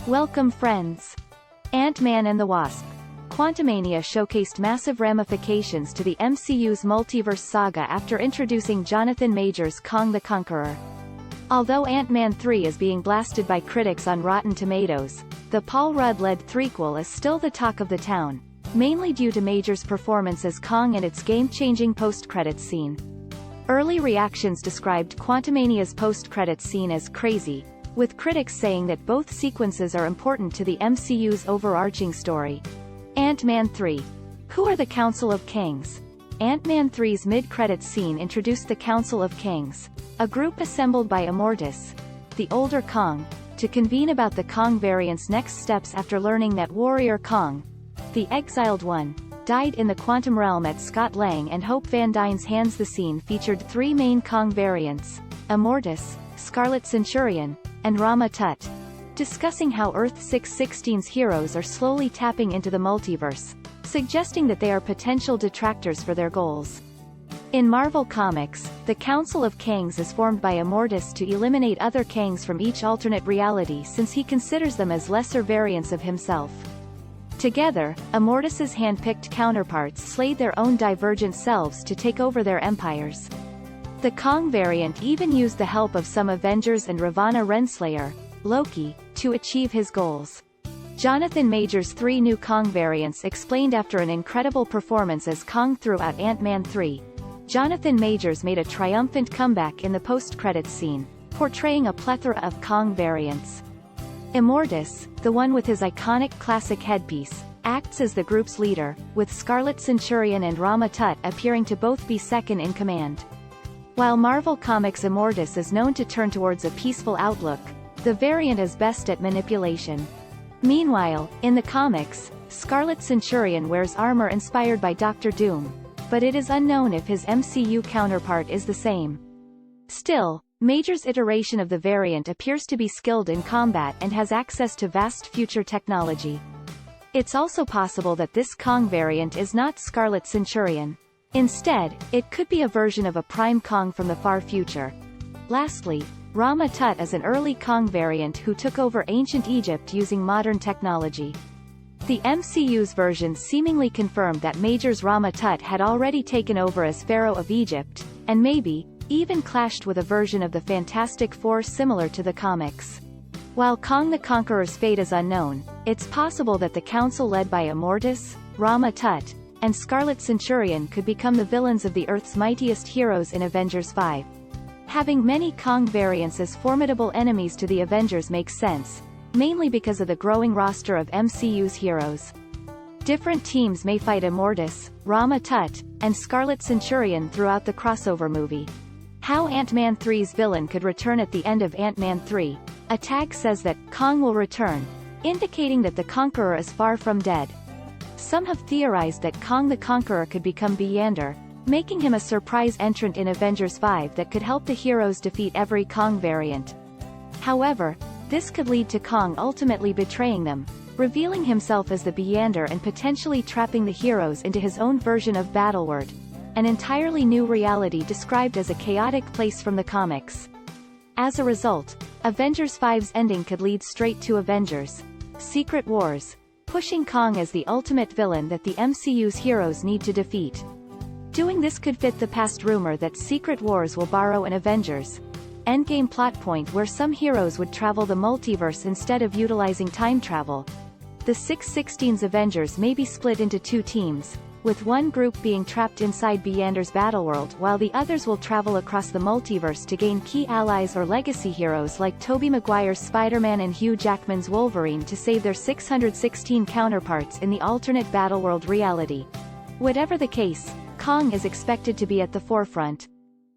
Welcome friends! Ant-Man and the Wasp. Quantumania showcased massive ramifications to the MCU's multiverse saga after introducing Jonathan Majors' Kang the Conqueror. Although Ant-Man 3 is being blasted by critics on Rotten Tomatoes, the Paul Rudd-led threequel is still the talk of the town, mainly due to Majors' performance as Kang and its game-changing post-credits scene. Early reactions described Quantumania's post-credits scene as crazy, with critics saying that both sequences are important to the MCU's overarching story. Ant-Man 3. Who are the Council of Kangs? Ant-Man 3's mid-credits scene introduced the Council of Kangs, a group assembled by Immortus, the older Kang, to convene about the Kang variant's next steps after learning that Warrior Kang, the Exiled One, died in the quantum realm at Scott Lang and Hope Van Dyne's hands. The scene featured three main Kang variants, Immortus, Scarlet Centurion, and Rama Tut, discussing how Earth 616's heroes are slowly tapping into the multiverse, suggesting that they are potential detractors for their goals. In Marvel Comics, the Council of Kangs is formed by Immortus to eliminate other Kangs from each alternate reality since he considers them as lesser variants of himself. Together, Immortus's hand-picked counterparts slayed their own divergent selves to take over their empires. The Kang variant even used the help of some Avengers and Ravonna Renslayer, Loki, to achieve his goals. Jonathan Majors' three new Kang variants explained after an incredible performance as Kang throughout Ant-Man 3. Jonathan Majors made a triumphant comeback in the post-credits scene, portraying a plethora of Kang variants. Immortus, the one with his iconic classic headpiece, acts as the group's leader, with Scarlet Centurion and Rama Tut appearing to both be second in command. While Marvel Comics' Immortus is known to turn towards a peaceful outlook, the variant is best at manipulation. Meanwhile, in the comics, Scarlet Centurion wears armor inspired by Doctor Doom, but it is unknown if his MCU counterpart is the same. Still, Majors' iteration of the variant appears to be skilled in combat and has access to vast future technology. It's also possible that this Kang variant is not Scarlet Centurion. Instead, it could be a version of a Prime Kang from the far future. Lastly, Rama Tut is an early Kang variant who took over ancient Egypt using modern technology. The MCU's version seemingly confirmed that Majors' Rama Tut had already taken over as Pharaoh of Egypt, and maybe, even clashed with a version of the Fantastic Four similar to the comics. While Kang the Conqueror's fate is unknown, it's possible that the council led by Immortus, Rama Tut, and Scarlet Centurion could become the villains of the Earth's mightiest heroes in Avengers 5. Having many Kang variants as formidable enemies to the Avengers makes sense, mainly because of the growing roster of MCU's heroes. Different teams may fight Immortus, Rama Tut, and Scarlet Centurion throughout the crossover movie. How Ant-Man 3's villain could return at the end of Ant-Man 3, a tag says that Kang will return, indicating that the Conqueror is far from dead. Some have theorized that Kang the Conqueror could become Beyonder, making him a surprise entrant in Avengers 5 that could help the heroes defeat every Kang variant. However, this could lead to Kang ultimately betraying them, revealing himself as the Beyonder and potentially trapping the heroes into his own version of Battleworld, an entirely new reality described as a chaotic place from the comics. As a result, Avengers 5's ending could lead straight to Avengers: Secret Wars, pushing Kang as the ultimate villain that the MCU's heroes need to defeat. Doing this could fit the past rumor that Secret Wars will borrow an Avengers Endgame plot point where some heroes would travel the multiverse instead of utilizing time travel. The 616's Avengers may be split into two teams, with one group being trapped inside Beyonder's Battleworld while the others will travel across the multiverse to gain key allies or legacy heroes like Tobey Maguire's Spider-Man and Hugh Jackman's Wolverine to save their 616 counterparts in the alternate Battleworld reality. Whatever the case, Kang is expected to be at the forefront.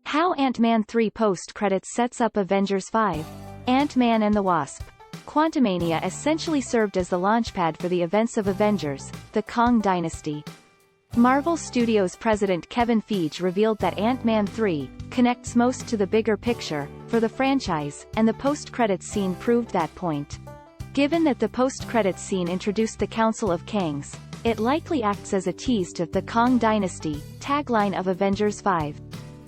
How Ant-Man 3 post-credits sets up Avengers 5. Ant-Man and the Wasp. Quantumania essentially served as the launchpad for the events of Avengers, the Kang Dynasty. Marvel Studios president Kevin Feige revealed that Ant-Man 3 connects most to the bigger picture for the franchise, and the post-credits scene proved that point. Given that the post-credits scene introduced the Council of Kangs, it likely acts as a tease to the Kang Dynasty tagline of Avengers 5.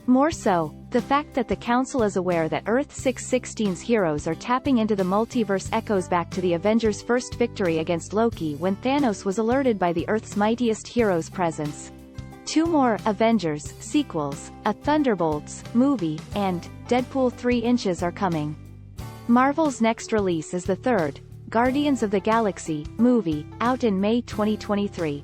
More so, The fact that the Council is aware that Earth 616's heroes are tapping into the multiverse echoes back to the Avengers' first victory against Loki when Thanos was alerted by the Earth's mightiest hero's presence. 2 more Avengers sequels, a Thunderbolts movie, and Deadpool 3 inches are coming. Marvel's next release is the third, Guardians of the Galaxy movie, out in May 2023.